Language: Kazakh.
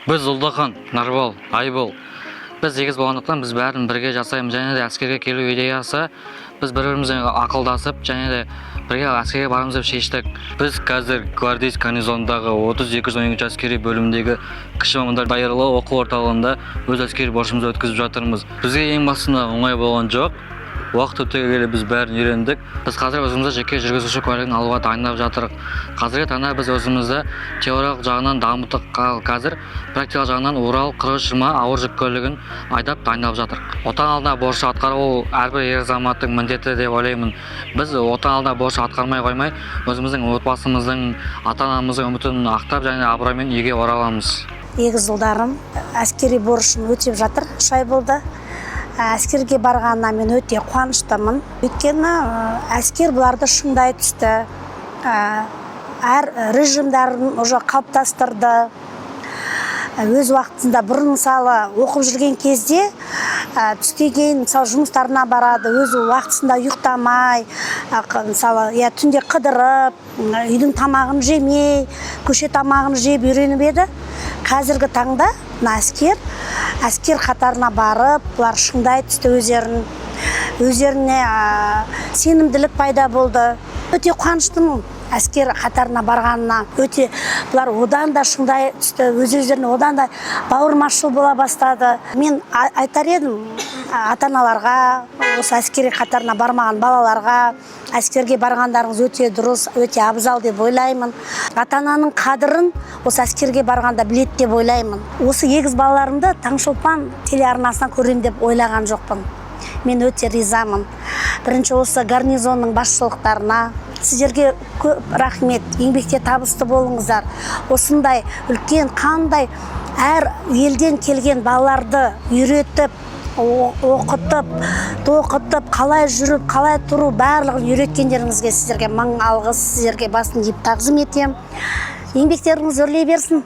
Біз Ұлдахан, Нарбол, Айбол. Біз егіз болғандықтан біз бәрін бірге жасаймыз, және де әскерге келу идеясы біз бір-бірімізбен ақылдасып, және де бірге әскерге барамыз деп шештік. Біз қазір гвардейск гарнизонындағы 32-12 әскери бөлімдегі кіші мамандар даярлау оқу орталығында өз әскери борышымызды өткізіп жатырмыз. Бізге ең басында оңай болған жоқ. Уақыт өте келе біз бәрін үйрендік. Біз қазір өзімізді жеке жүргізуші куәлігін алуға дайындап жатырық. Қазіргі таңда біз өзімізді теориялық жағынан дамытып, қазір практикалық жағынан Урал 40-20 ауыр жүк көлігін айдап дайындап жатырық. Отан алдында борыш атқару әрбір ер азаматтың міндеті деп ойлаймын. Біз отан алдында борыш атқармай қоймай, өзіміздің отбасымыздың, ата-анамыздың үмітін ақтап және абыроймен үйге ораламыз. Егіз ұлдарым әскери борышын өтеп жатыр, 3 ай болды. Әскерге барғанына мен өте қуаныштымын. Өйткені әскер бұларды шыңдай түсті. Әр режимдарын уже қалыптастырды. Өз уақытында бұрын мысалы оқып жүрген кезде түске кейін мысалы жұмыстарына барады, өз уақытында ұйықтамай, мысалы түнде қыдырып, үйдің тамағын жемей, көше тамағын жеп үйреніп еді. Қазіргі таңда әскер қатарына барып, бұлар шыңдай түсті өздеріне сенімділік пайда болды. Өте қуаныштымын әскер қатарына барғанына. Өте бұлар одан да шыңдай түсті, өздеріне одан да бауырмашыл бола бастады. Мен айтар едім ата-аналарға, осы әскери қатарына бармаған балаларға, әскерге барғандарыңыз өте дұрыс, өте абзал деп ойлаймын. Ата-ананың қадірін осы әскерге барғанда біледі деп ойлаймын. Осы егіз балаларымды Таңшолпан телеарнасынан көрейін деп ойлаған жоқпын. Мен өте ризамын. Бірінші осы гарнизонның басшылықтарына, сіздерге көп рахмет, еңбекте табысты болыңыздар. Осындай үлкен қандай әр елден келген балаларды үйретіп, оқытып, тоқытып, қалай жүріп, қалай тұру барлығын үйреткендеріңізге сіздерге мың алғыс, сіздерге басын иіп тағзым етем. Еңбектеріңіз өрлей берсін.